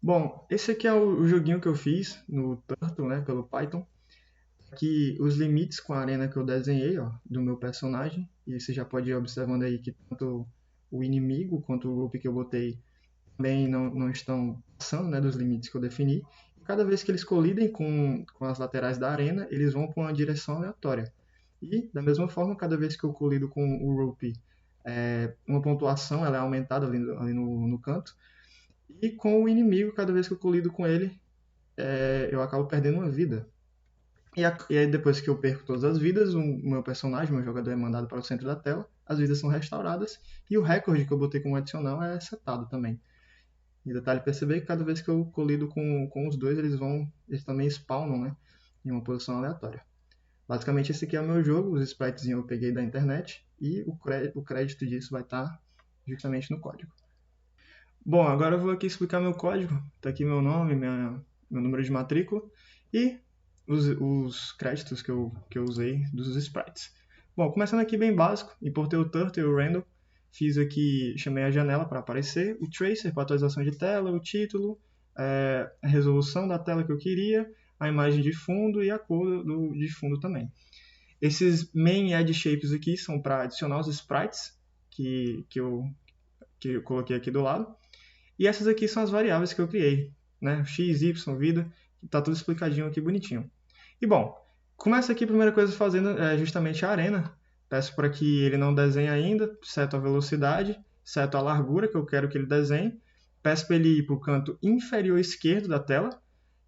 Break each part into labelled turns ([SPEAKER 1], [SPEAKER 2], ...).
[SPEAKER 1] Bom, esse aqui é o joguinho que eu fiz no Turtle, né, pelo Python. Aqui os limites com a arena que eu desenhei, ó, do meu personagem. E você já pode ir observando aí que tanto o inimigo quanto o grupo que eu botei também não estão passando, né, dos limites que eu defini. E cada vez que eles colidem com as laterais da arena, eles vão para uma direção aleatória. E, da mesma forma, cada vez que eu colido com o Rope, uma pontuação ela é aumentada ali no canto. E com o inimigo, cada vez que eu colido com ele, eu acabo perdendo uma vida. E aí, depois que eu perco todas as vidas, o meu personagem, meu jogador, é mandado para o centro da tela, as vidas são restauradas e o recorde que eu botei como adicional é setado também. E detalhe perceber que cada vez que eu colido com os dois, eles também spawnam, né, em uma posição aleatória. Basicamente, esse aqui é o meu jogo, os sprites eu peguei da internet e o crédito disso vai estar justamente no código. Bom, agora eu vou aqui explicar meu código. Está aqui meu nome, meu número de matrícula e os créditos que eu usei dos sprites. Bom, começando aqui bem básico, importei o Turtle e o Random, fiz aqui, chamei a janela para aparecer, o Tracer para atualização de tela, o título, a resolução da tela que eu queria, a imagem de fundo e a cor de fundo também. Esses main edge shapes aqui são para adicionar os sprites que eu coloquei aqui do lado. E essas aqui são as variáveis que eu criei, né? X, Y, vida, tá tudo explicadinho aqui bonitinho. E bom, começa aqui a primeira coisa fazendo justamente a arena. Peço para que ele não desenhe ainda, seto a velocidade, seto a largura que eu quero que ele desenhe. Peço para ele ir para o canto inferior esquerdo da tela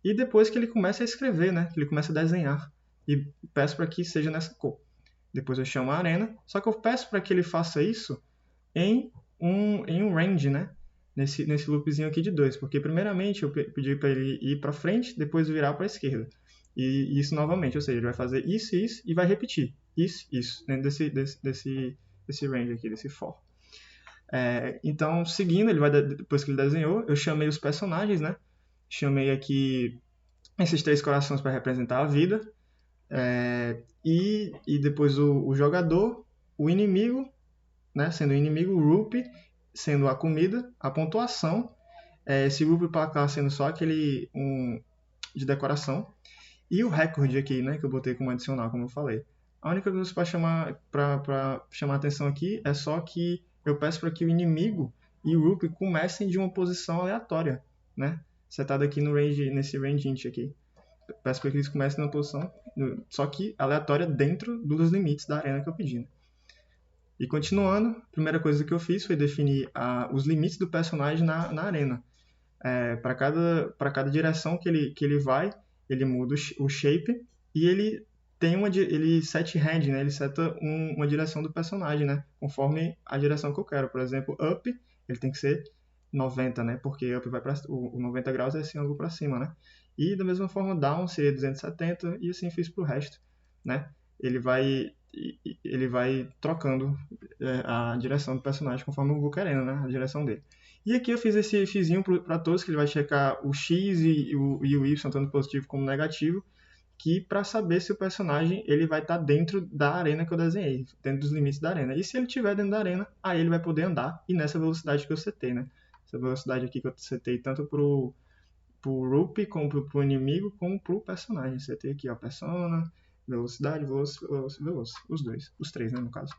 [SPEAKER 1] e depois que ele comece a escrever, né? Que ele comece a desenhar. E peço para que seja nessa cor. Depois eu chamo a arena, só que eu peço para que ele faça isso em um range, né? Nesse loopzinho aqui de 2, porque primeiramente eu pedi para ele ir para frente, depois virar para a esquerda. E isso novamente, ou seja, ele vai fazer isso e vai repetir isso, dentro desse range aqui, desse for. Então, seguindo, depois que ele desenhou, eu chamei os personagens, né? Chamei aqui esses 3 corações para representar a vida, e depois o jogador, o inimigo, né? Sendo o inimigo, o rupee, sendo a comida, a pontuação, esse rupee placar sendo só aquele de decoração, e o recorde aqui, né, que eu botei como adicional, como eu falei. A única coisa para chamar a atenção aqui é só que eu peço para que o inimigo e o rupee comecem de uma posição aleatória, né? Setado aqui nesse range int aqui. Eu peço para que eles comecem numa posição, só que aleatória dentro dos limites da arena que eu pedi, né? E continuando, a primeira coisa que eu fiz foi definir os limites do personagem na arena. Para cada direção que ele vai, ele muda o shape e ele set hand, né? Ele seta uma direção do personagem, né? Conforme a direção que eu quero. Por exemplo, up, ele tem que ser 90, né? Porque up vai para o 90 graus é esse ângulo para cima, né? E da mesma forma, down seria 270 e assim fiz para o resto, né? Ele vai trocando a direção do personagem conforme eu vou querendo, né? A direção dele. E aqui eu fiz esse fizinho para todos, que ele vai checar o X e o Y, tanto positivo como negativo, que para saber se o personagem ele vai estar dentro da arena que eu desenhei, dentro dos limites da arena. E se ele estiver dentro da arena, aí ele vai poder andar, e nessa velocidade que eu setei, né? Essa velocidade aqui que eu setei tanto pro Rupee, como pro inimigo, como pro personagem. Setei aqui, ó, persona, velocidade, veloz, os dois, os 3, né, no caso.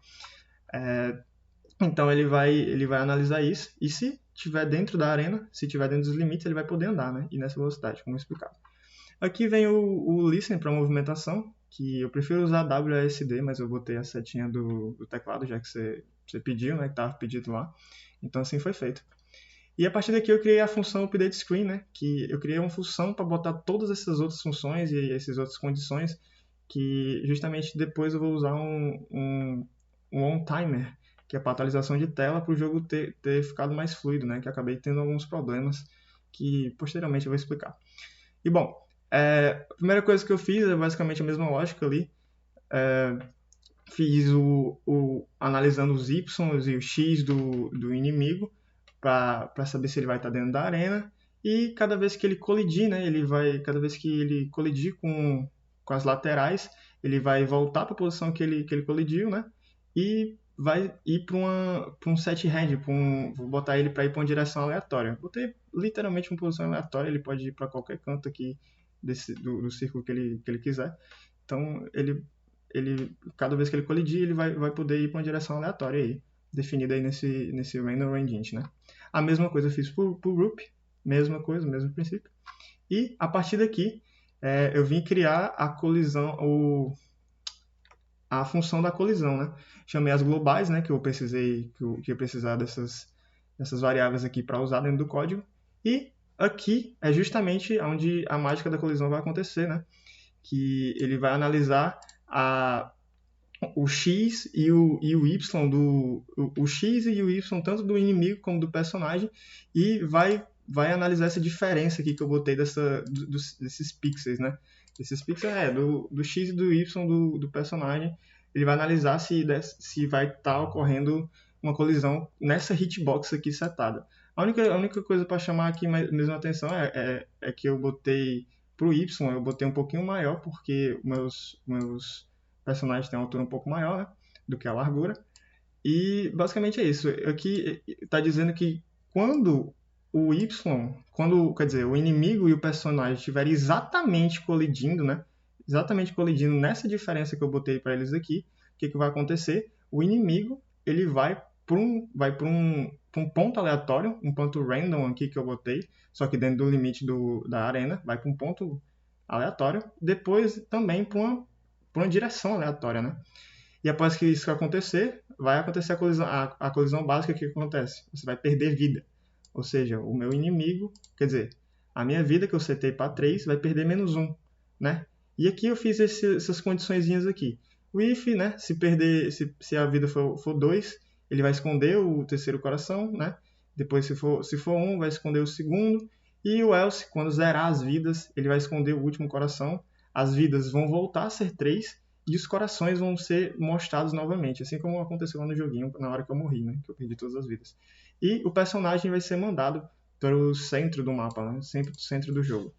[SPEAKER 1] Então ele vai analisar isso, e se estiver dentro da arena, se estiver dentro dos limites, ele vai poder andar, né? E nessa velocidade, como explicado. Aqui vem o Listen para movimentação, que eu prefiro usar WASD, mas eu botei a setinha do teclado, já que você pediu, né? Que estava pedido lá. Então assim foi feito. E a partir daqui eu criei a função Update Screen, né? Que eu criei uma função para botar todas essas outras funções e essas outras condições, que justamente depois eu vou usar um on-timer, que é para atualização de tela, para o jogo ter ficado mais fluido, né? Que eu acabei tendo alguns problemas que posteriormente eu vou explicar. E bom, a primeira coisa que eu fiz é basicamente a mesma lógica ali. Fiz analisando os Y e o X do inimigo para saber se ele vai estar dentro da arena. E cada vez que ele colidir, né? Cada vez que ele colidir com as laterais, ele vai voltar para a posição que ele colidiu, né? E vai ir para um set hand, vou botar ele para ir para uma direção aleatória. Botei literalmente uma posição aleatória, ele pode ir para qualquer canto aqui do círculo que ele quiser. Então, cada vez que ele colidir, ele vai poder ir para uma direção aleatória aí, definida aí nesse random range int, né? A mesma coisa eu fiz para o group, mesma coisa, mesmo princípio. E a partir daqui, eu vim criar a colisão, a função da colisão, né? Chamei as globais, né? Que eu ia precisar dessas variáveis aqui para usar dentro do código. E aqui é justamente onde a mágica da colisão vai acontecer, né? Que ele vai analisar o x e o y o x e o y tanto do inimigo como do personagem e vai analisar essa diferença aqui que eu botei desses pixels, né? Esses pixels do x e do y do personagem. Ele vai analisar se vai estar ocorrendo uma colisão nessa hitbox aqui setada. A única coisa para chamar aqui mesmo a atenção é que eu botei para o y, eu botei um pouquinho maior, porque meus personagens têm uma altura um pouco maior, né, do que a largura. E basicamente é isso. Aqui está dizendo que quando o inimigo e o personagem estiverem exatamente colidindo, né? Exatamente colidindo nessa diferença que eu botei para eles aqui, o que vai acontecer? O inimigo ele vai para um ponto aleatório, um ponto random aqui que eu botei, só que dentro do limite da arena, vai para um ponto aleatório, depois também para uma direção aleatória, né? E após que isso acontecer, vai acontecer a colisão básica que acontece. Você vai perder vida. Ou seja, o meu inimigo, quer dizer, a minha vida que eu setei para 3 vai perder menos 1, né? E aqui eu fiz essas condiçõezinhas aqui. O if, né? Se a vida for 2, ele vai esconder o terceiro coração, né? Depois, se for 1, vai esconder o segundo. E o else, quando zerar as vidas, ele vai esconder o último coração. As vidas vão voltar a ser 3 e os corações vão ser mostrados novamente, assim como aconteceu lá no joguinho na hora que eu morri, né? Que eu perdi todas as vidas. E o personagem vai ser mandado para o centro do mapa, né? Sempre do centro do jogo.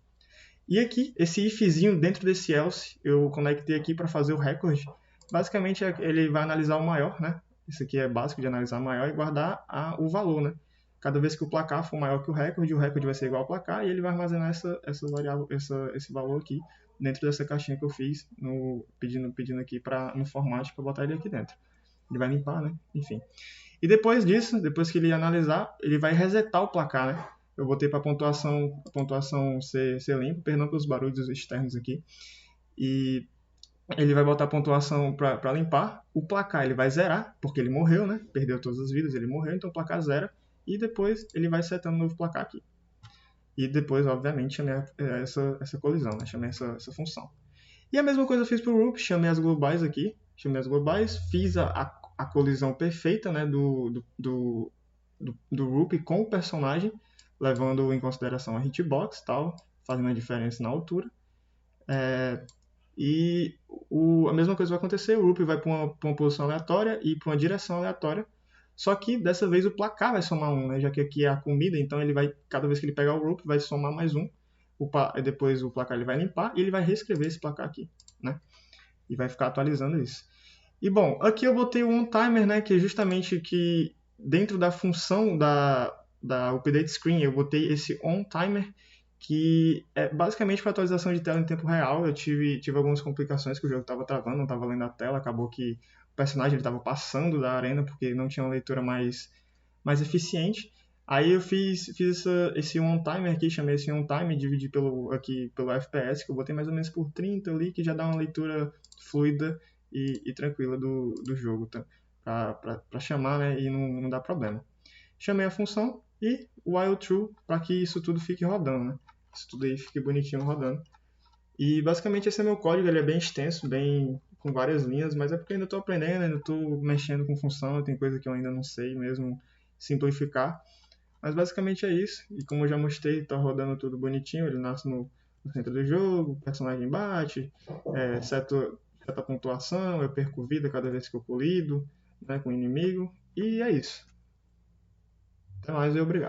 [SPEAKER 1] E aqui, esse ifzinho dentro desse else, eu conectei aqui para fazer o recorde. Basicamente, ele vai analisar o maior, né? Isso aqui é básico de analisar o maior e guardar o valor, né? Cada vez que o placar for maior que o recorde vai ser igual ao placar e ele vai armazenar essa variável, esse valor aqui dentro dessa caixinha que eu fiz, pedindo aqui no formato para botar ele aqui dentro. Ele vai limpar, né? Enfim. E depois disso, depois que ele analisar, ele vai resetar o placar, né? Eu botei para a pontuação ser limpa, perdão pelos barulhos externos aqui. E ele vai botar a pontuação para limpar. O placar ele vai zerar, porque ele morreu, né? Perdeu todas as vidas, ele morreu, então o placar zera. E depois ele vai setando um novo placar aqui. E depois, obviamente, chamei essa colisão, né? Chamei essa função. E a mesma coisa eu fiz para o Roop, chamei as globais aqui. Chamei as globais, fiz a colisão perfeita, né, do Roop com o personagem, levando em consideração a hitbox, tal, fazendo a diferença na altura. E a mesma coisa vai acontecer, o Roop vai para uma posição aleatória e para uma direção aleatória. Só que dessa vez o placar vai somar 1, né? Já que aqui é a comida, então ele vai, cada vez que ele pegar o Roop, vai somar mais 1. Depois o placar ele vai limpar e ele vai reescrever esse placar aqui, né? E vai ficar atualizando isso. E bom, aqui eu botei o onTimer, né? Que é justamente que dentro da função da update screen eu botei esse onTimer, que é basicamente para atualização de tela em tempo real. Eu tive algumas complicações que o jogo estava travando, não estava lendo a tela, acabou que o personagem estava passando da arena porque não tinha uma leitura mais eficiente. Aí eu fiz esse onTimer aqui, chamei esse onTimer, dividi pelo FPS, que eu botei mais ou menos por 30 ali, que já dá uma leitura fluida e tranquila do jogo, tá? Para chamar, né, e não dá problema. Chamei a função e while true para que isso tudo fique rodando, né? Isso tudo aí fique bonitinho rodando. E basicamente esse é meu código, ele é bem extenso, com várias linhas, mas é porque eu ainda estou aprendendo, ainda estou mexendo com função, tem coisa que eu ainda não sei mesmo simplificar. Mas basicamente é isso, e como eu já mostrei, está rodando tudo bonitinho, ele nasce no centro do jogo, o personagem bate, seta a pontuação, eu perco vida cada vez que eu colido, né, com o inimigo, e é isso. Até mais e obrigado.